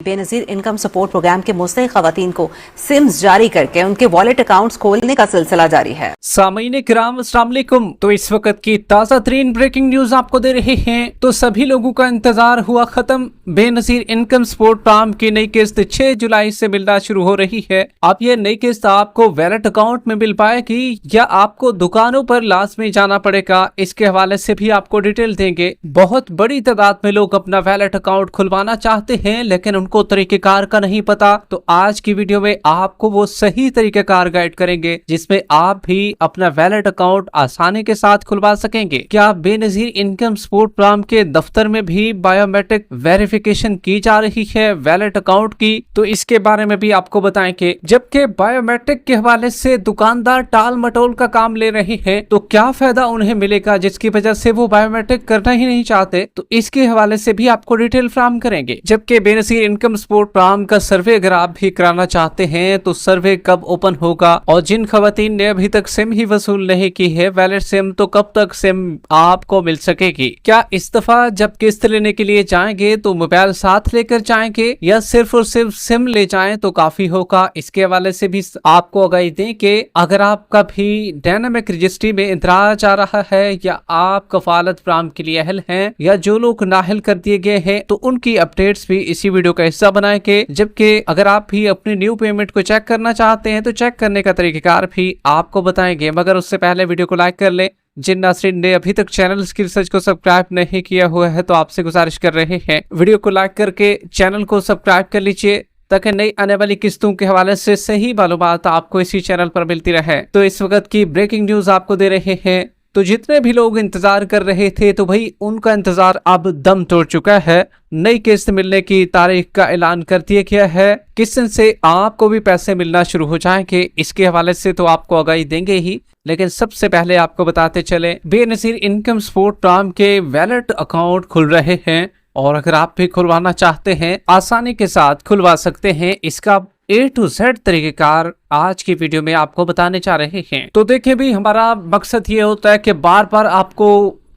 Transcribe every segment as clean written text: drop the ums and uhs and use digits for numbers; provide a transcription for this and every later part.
Benazir income support programme के मुस्तहिक खवातीन को सिम्स जारी करके उनके वॉलेट अकाउंट्स खोलने का सिलसिला जारी है। सामीन किराम अस्सलाम वालेकुम। तो इस वक्त की ताज़ा तरीन ब्रेकिंग न्यूज आपको दे रहे हैं। तो सभी लोगों का इंतजार हुआ खत्म। बेनजीर इनकम सपोर्ट प्रोग्राम की नई किस्त 6 जुलाई से मिलना शुरू हो रही है। अब ये नई किस्त आपको वैलेट अकाउंट में मिल पाएगी या आपको दुकानों पर लाजमी जाना पड़ेगा, इसके हवाले से भी आपको डिटेल देंगे। बहुत बड़ी तादाद में लोग अपना वैलेट अकाउंट खुलवाना चाहते हैं लेकिन उनको तरीकेकार का नहीं पता। तो आज की वीडियो में आपको वो सही तरीकेकार गाइड करेंगे जिसमें आप भी अपना वैलेट अकाउंट आसानी के साथ खुलवा सकेंगे। क्या बेनजीर इनकम सपोर्ट प्रोग्राम के दफ्तर में भी बायोमेट्रिक वेरिफिकेशन की जा रही है वैलेट अकाउंट की? तो इसके बारे में भी आपको बताएंगे। जबकि बायोमेट्रिक के हवाले से दुकानदार टाल मटोल का काम ले रहे हैं तो क्या फायदा उन्हें मिलेगा जिसकी वजह से वो बायोमेट्रिक करना ही नहीं चाहते? तो इसके हवाले से भी आपको डिटेल फ्राहम करेंगे। जबकि बेनजीर इनकम सपोर्ट प्रोग्राम का सर्वे अगर आप भी कराना चाहते हैं तो सर्वे कब ओपन होगा, और जिन खवातीन ने अभी तक सिम ही वसूल नहीं की है वैलिड सिम, तो कब तक सिम आपको मिल सकेगी? क्या इस दफा जब किस्त लेने के लिए जाएंगे तो मोबाइल साथ लेकर जाएंगे या सिर्फ और सिर्फ सिम ले जाएं तो काफी होगा? इसके हवाले से भी आपको आगाही दें कि अगर आपका भी डायनामिक रजिस्ट्री में इंतराज आ रहा है या आप कफालत प्रोग्राम के लिए अहल हैं या जो लोग नाअहल कर दिए गए हैं तो उनकी अपडेट्स भी इसी वीडियो का हिस्सा बनाएंगे। जबकि अगर आप भी अपनी न्यू पेमेंट को चेक करना चाहते हैं तो चेक करने का तरीकेकार भी आपको बताएंगे। मगर उससे पहले वीडियो को लाइक कर लें। जिन नाज़रीन ने अभी तक चैनल की रिसर्च को सब्सक्राइब नहीं किया हुआ है तो आपसे गुजारिश कर रहे हैं वीडियो को लाइक करके चैनल को सब्सक्राइब कर लीजिए ताकि नई आने वाली किस्तों के हवाले से सही मालूमात आपको इसी चैनल पर मिलती रहे। तो इस वक्त की ब्रेकिंग न्यूज आपको दे रहे हैं। तो जितने भी लोग इंतजार कर रहे थे तो भाई उनका इंतजार अब दम तोड़ चुका है। नई किस्त मिलने की तारीख का ऐलान कर दिया गया है। किस दिन से आपको भी पैसे मिलना शुरू हो जाएंगे इसके हवाले से तो आपको आगाही देंगे ही, लेकिन सबसे पहले आपको बताते चले बेनजीर इनकम सपोर्ट प्रोग्राम के वैलेट अकाउंट खुल रहे हैं और अगर आप भी खुलवाना चाहते हैं आसानी के साथ खुलवा सकते हैं। इसका A to Z तरीकेकार आज की वीडियो में आपको बताने जा रहे हैं। तो देखिए भी हमारा मकसद ये होता है कि बार बार आपको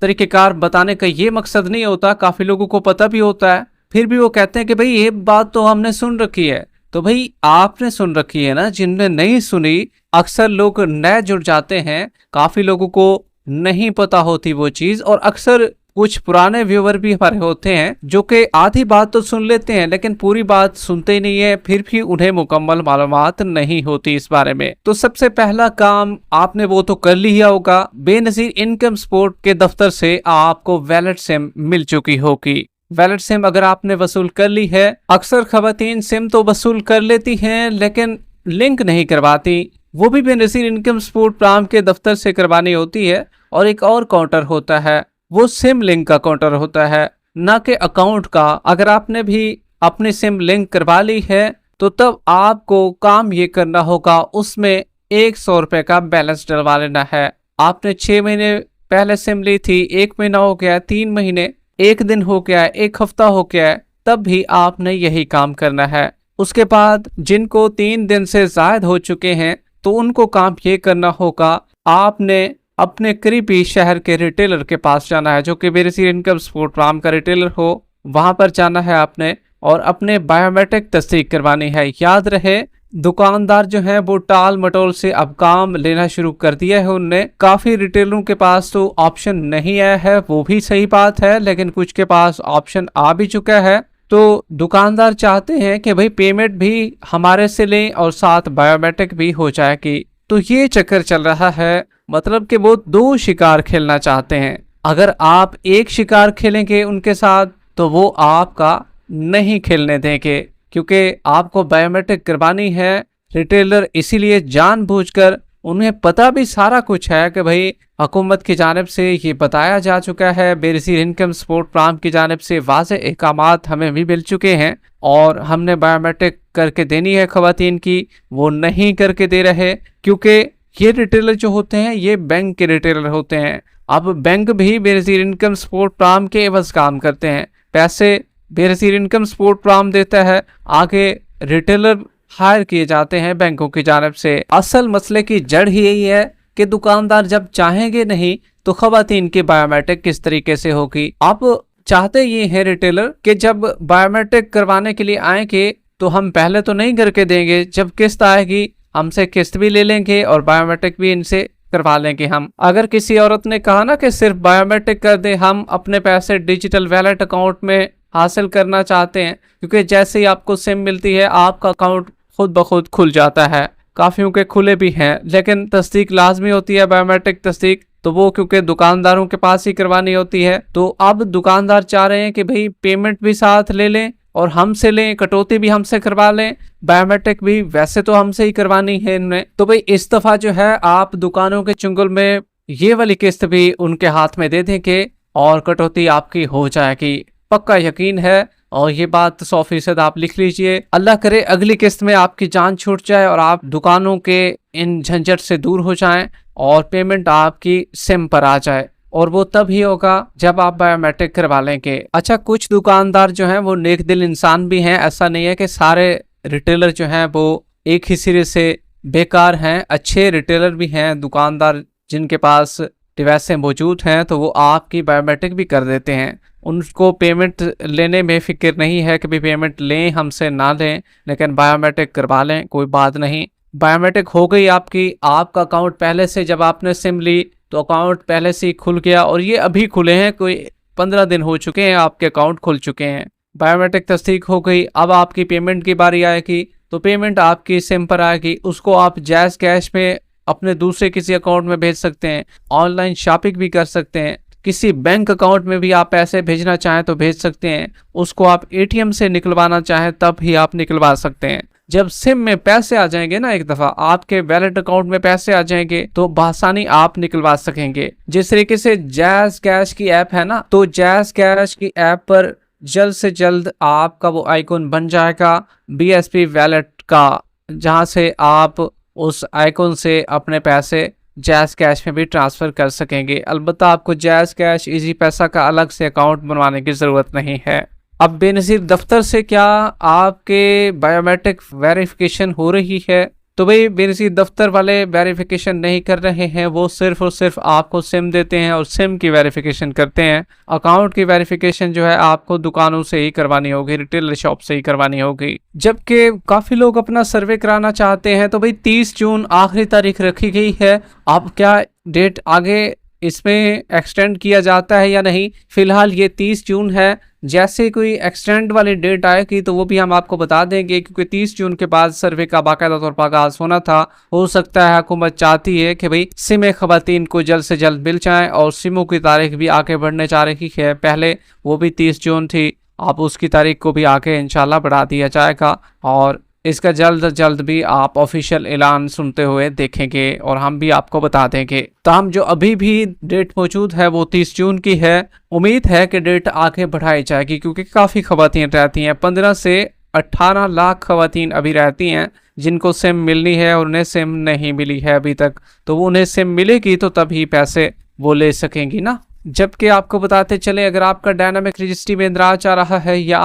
तरीकेकार बताने का ये मकसद नहीं होता। काफी लोगों को पता भी होता है फिर भी वो कहते हैं कि भाई ये बात तो हमने सुन रखी है। तो भाई आपने सुन रखी है ना, जिनने नहीं सुनी अक्सर लोग नए जुड़ जाते हैं, काफी लोगों को नहीं पता होती वो चीज, और अक्सर कुछ पुराने व्यूवर भी हमारे होते हैं जो कि आधी बात तो सुन लेते हैं लेकिन पूरी बात सुनते ही नहीं है, फिर भी उन्हें मुकम्मल मालूमात नहीं होती इस बारे में। तो सबसे पहला काम आपने वो तो कर लिया होगा, बेनजीर इनकम सपोर्ट के दफ्तर से आपको वैलिड सिम मिल चुकी होगी। वैलिड सिम अगर आपने वसूल कर ली है, अक्सर खवातीन सिम तो वसूल कर लेती हैं लेकिन लिंक नहीं करवाती, वो भी बेनजीर इनकम सपोर्ट प्रोग्राम के दफ्तर से करवानी होती है। और एक और काउंटर होता है, वो सिम लिंक का काउंटर होता है, ना कि अकाउंट का। अगर आपने भी अपनी सिम लिंक करवा ली है तो तब आपको काम ये करना होगा, उसमें 100 रुपए का बैलेंस डलवा लेना है। आपने 6 महीने पहले सिम ली थी, 1 महीना हो गया, 3 महीने, 1 दिन हो गया, 1 हफ्ता हो गया, तब भी आपने यही काम करना है। उसके बाद जिनको 3 दिन से ज्यादा हो चुके हैं तो उनको काम ये करना होगा, आपने अपने करीबी शहर के रिटेलर के पास जाना है जो कि बेनजीर इनकम सपोर्ट प्रोग्राम का रिटेलर हो, वहां पर जाना है आपने और अपने बायोमेट्रिक तस्दीक करवानी है। याद रहे दुकानदार जो है वो टाल मटोल से अब काम लेना शुरू कर दिया है उनने। काफी रिटेलरों के पास तो ऑप्शन नहीं आया है, वो भी सही बात है, लेकिन कुछ के पास ऑप्शन आ भी चुका है। तो दुकानदार चाहते हैं कि भाई पेमेंट भी हमारे से लें और साथ बायोमेट्रिक भी हो जाएगी। तो ये चक्कर चल रहा है, मतलब कि वो 2 शिकार खेलना चाहते हैं। अगर आप एक शिकार खेलेंगे उनके साथ तो वो आपका नहीं खेलने देंगे, क्योंकि आपको बायोमेट्रिक करवानी है। रिटेलर इसीलिए जानबूझकर, उन्हें पता भी सारा कुछ है कि भाई हुकूमत की जानिब से ये बताया जा चुका है, बेनजीर इनकम सपोर्ट प्रोग्राम की जानिब से वाज़े अहकामात हमें भी मिल चुके हैं और हमने बायोमेट्रिक करके देनी है खवातीन की, वो नहीं करके दे रहे। क्योंकि ये रिटेलर जो होते हैं ये बैंक के रिटेलर होते हैं। अब बैंक भी बेनजीर इनकम सपोर्ट प्रोग्राम के एवज काम करते हैं, पैसे बेनजीर इनकम सपोर्ट प्रोग्राम देता है, आगे रिटेलर हायर किए जाते हैं बैंकों की जानिब से। असल मसले की जड़ ही यही है कि दुकानदार जब चाहेंगे नहीं तो खवातीन की बायोमेट्रिक किस तरीके से होगी। अब चाहते ये हैं रिटेलर कि जब बायोमेट्रिक करवाने के लिए आएंगे तो हम पहले तो नहीं करके देंगे, जब किस्त आएगी हमसे किस्त भी ले लेंगे और बायोमेट्रिक भी इनसे करवा लेंगे हम। अगर किसी औरत ने कहा ना कि सिर्फ बायोमेट्रिक कर दे, हम अपने पैसे डिजिटल वैलेट अकाउंट में हासिल करना चाहते हैं, क्योंकि जैसे ही आपको सिम मिलती है आपका अकाउंट खुद ब खुद खुल जाता है। काफियों के खुले भी हैं, लेकिन तस्दीक लाजमी होती है, बायोमेट्रिक तस्दीक, तो वो क्योंकि दुकानदारों के पास ही करवानी होती है। तो अब दुकानदार चाह रहे हैं कि भाई पेमेंट भी साथ ले लें और हमसे लें, कटौती भी हमसे करवा लें, बायोमेट्रिक भी वैसे तो हमसे ही करवानी है इन्हें। तो भाई इस दफा जो है आप दुकानों के चुंगल में ये वाली किस्त भी उनके हाथ में दे देंगे और कटौती आपकी हो जाएगी, पक्का यकीन है। और ये बात 100% आप लिख लीजिए। अल्लाह करे अगली किस्त में आपकी जान छूट जाए और आप दुकानों के इन झंझट से दूर हो जाएं और पेमेंट आपकी सिम पर आ जाए, और वो तब ही होगा जब आप बायोमेट्रिक करवा लेंगे। अच्छा, कुछ दुकानदार जो हैं वो नेक दिल इंसान भी हैं, ऐसा नहीं है कि सारे रिटेलर जो हैं वो एक ही सिरे से बेकार हैं। अच्छे रिटेलर भी हैं, दुकानदार जिनके पास डिवाइसें मौजूद हैं तो वो आपकी बायोमेट्रिक भी कर देते हैं। उनको पेमेंट लेने में फिक्र नहीं है कि भी पेमेंट लें हमसे ना लें, लेकिन बायोमेट्रिक करवा लें, कोई बात नहीं। बायोमेट्रिक हो गई आपकी, आपका अकाउंट पहले से, जब आपने सिम ली तो अकाउंट पहले से ही खुल गया, और ये अभी खुले हैं, कोई 15 दिन हो चुके हैं आपके अकाउंट खुल चुके हैं। बायोमेट्रिक तस्दीक हो गई, अब आपकी पेमेंट की बारी आएगी तो पेमेंट आपकी सिम पर आएगी, उसको आप जैज़ कैश में अपने दूसरे किसी अकाउंट में भेज सकते हैं, ऑनलाइन शॉपिंग भी कर सकते हैं, किसी बैंक अकाउंट में भी आप पैसे भेजना चाहें तो भेज सकते हैं, उसको आप एटीएम से निकलवाना चाहें तब ही आप निकलवा सकते हैं। जब सिम में पैसे आ जाएंगे ना, एक दफा आपके वैलेट अकाउंट में पैसे आ जाएंगे तो बआसानी आप निकलवा सकेंगे। जिस तरीके से जैज़ कैश की ऐप है ना, तो जैज़ कैश की ऐप पर जल्द से जल्द आपका वो आइकॉन बन जाएगा बीएसपी वैलेट का, जहां से आप उस आइकॉन से अपने पैसे जैज़ कैश में भी ट्रांसफ़र कर सकेंगे। अलबत्ता आपको जैज़ कैश इजी पैसा का अलग से अकाउंट बनवाने की ज़रूरत नहीं है। अब बेनज़ीर दफ्तर से क्या आपके बायोमेट्रिक वेरिफिकेशन हो रही है? तो भाई बेनज़ीर दफ्तर वाले वेरिफिकेशन नहीं कर रहे हैं, वो सिर्फ और सिर्फ आपको सिम देते हैं और सिम की वेरिफिकेशन करते हैं। अकाउंट की वेरिफिकेशन जो है आपको दुकानों से ही करवानी होगी, रिटेलर शॉप से ही करवानी होगी। जबकि काफ़ी लोग अपना सर्वे कराना चाहते हैं, तो भाई 30 जून आखिरी तारीख रखी गई है। अब क्या डेट आगे इसमें एक्सटेंड किया जाता है या नहीं? फिलहाल ये 30 जून है, जैसे कोई एक्सटेंड वाली डेट आएगी तो वो भी हम आपको बता देंगे, क्योंकि 30 जून के बाद सर्वे का बाकायदा तौर पर आगाज होना था। हो सकता है हुकूमत चाहती है कि भाई सिम खवातीन को जल्द से जल्द मिल जाएं, और सिमों की तारीख भी आगे बढ़ने जा रही है। पहले वो भी 30 जून थी, अब उसकी तारीख को भी आगे इंशाल्लाह बढ़ा दिया जाएगा, और इसका जल्द से जल्द भी आप ऑफिशियल ऐलान सुनते हुए देखेंगे और हम भी आपको बता देंगे। ताहम जो अभी भी डेट मौजूद है वो 30 जून की है। उम्मीद है कि डेट आगे बढ़ाई जाएगी, क्योंकि काफ़ी खवातीन रहती हैं, 15 से 18 लाख खवातीन अभी रहती हैं जिनको सिम मिलनी है और उन्हें सिम नहीं मिली है अभी तक। तो वो उन्हें सिम मिलेगी तो तभी पैसे वो ले सकेंगी ना। जबकि आपको बताते चले, अगर आपका डायनामिक रजिस्ट्री में इंदराज आ रहा है या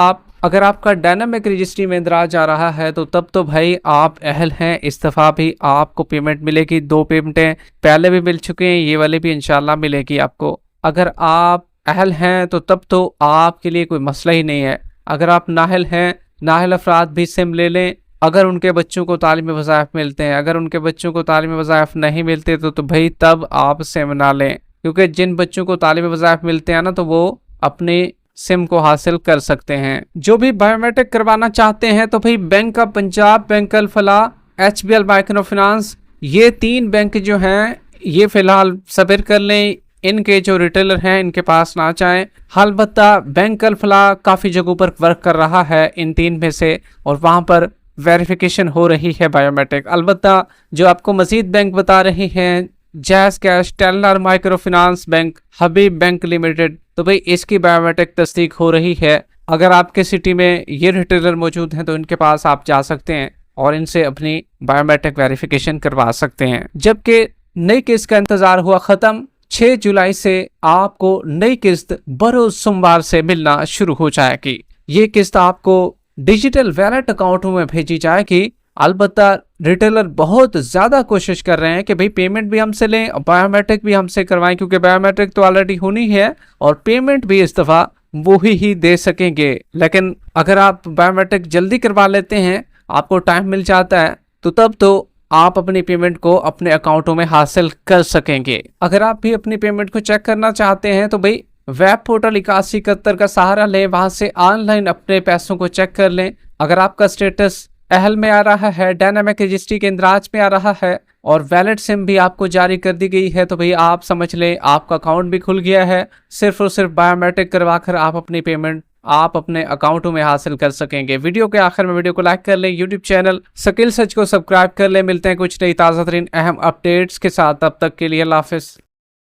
अगर आपका डायनामिक रजिस्ट्री में इंदराज आ रहा है तो तब तो भाई आप अहल हैं, इस दफ़ा भी आपको पेमेंट मिलेगी। 2 पेमेंटें पहले भी मिल चुके हैं, ये वाली भी इंशाल्लाह मिलेगी आपको। अगर आप अहल हैं तो तब तो आपके लिए कोई मसला ही नहीं है। अगर आप नाहल हैं, नाहल अफराद भी सिम ले लें, अगर उनके बच्चों को तालीमी वज़ाइफ मिलते हैं। अगर उनके बच्चों को तालीमी वज़ाइफ नहीं मिलते तो भाई तब आप सिम ना लें, क्योंकि जिन बच्चों को तालीमी वज़ाइफ मिलते हैं ना तो वो अपने सिम को हासिल कर सकते हैं। जो भी बायोमेट्रिक करवाना चाहते हैं तो भाई bank of Punjab, bank Al Falah, HBL micro finance, ये 3 बैंक जो हैं ये फिलहाल सब्र कर लें। इनके जो रिटेलर हैं इनके पास ना जाएं। अलबत्ता बैंक अल फलाह काफ़ी जगहों पर वर्क कर रहा है इन 3 में से, और वहाँ पर वेरिफिकेशन हो रही है बायोमेट्रिक। अलबत्ता जो आपको मजीद बैंक बता रहे हैं, Jazz Cash, Telenor micro finance bank, Habib bank limited, तो भाई इसकी बायोमेट्रिक तस्दीक हो रही है। अगर आपके सिटी में ये रिटेलर मौजूद हैं तो इनके पास आप जा सकते हैं और इनसे अपनी बायोमेट्रिक वेरिफिकेशन करवा सकते हैं। जबकि नई किस्त का इंतजार हुआ ख़त्म, 6 जुलाई से आपको नई किस्त बरोज़ सोमवार से मिलना शुरू हो जाएगी। ये किस्त आपको डिजिटल वैलेट अकाउंटों में भेजी जाएगी। अलबत्ता रिटेलर बहुत ज़्यादा कोशिश कर रहे हैं कि भाई पेमेंट भी हमसे लें और बायोमेट्रिक भी हमसे करवाएं, क्योंकि बायोमेट्रिक तो ऑलरेडी होनी है और पेमेंट भी इस दफ़ा वो ही दे सकेंगे। लेकिन अगर आप बायोमेट्रिक जल्दी करवा लेते हैं, आपको टाइम मिल जाता है, तो तब तो आप अपनी पेमेंट को अपने अकाउंटों में हासिल कर सकेंगे। अगर आप भी अपनी पेमेंट को चेक करना चाहते हैं तो भाई वेब पोर्टल 8171 का सहारा लें, वहां से ऑनलाइन अपने पैसों को चेक कर लें। अगर आपका स्टेटस अहल में आ रहा है, डायनामिक रजिस्ट्री के इंदराज में आ रहा है और वैलिड सिम भी आपको जारी कर दी गई है, तो भाई आप समझ लें आपका अकाउंट भी खुल गया है। सिर्फ और सिर्फ बायोमेट्रिक करवाकर आप अपनी पेमेंट आप अपने अकाउंटों में हासिल कर सकेंगे। वीडियो के आखिर में वीडियो को लाइक कर लें, यूट्यूब चैनल स्किल सर्च को सब्सक्राइब कर लें। मिलते हैं कुछ नई ताज़ा तरीन अहम अपडेट्स के साथ, तब तक के लिए अल्लाह हाफिज़।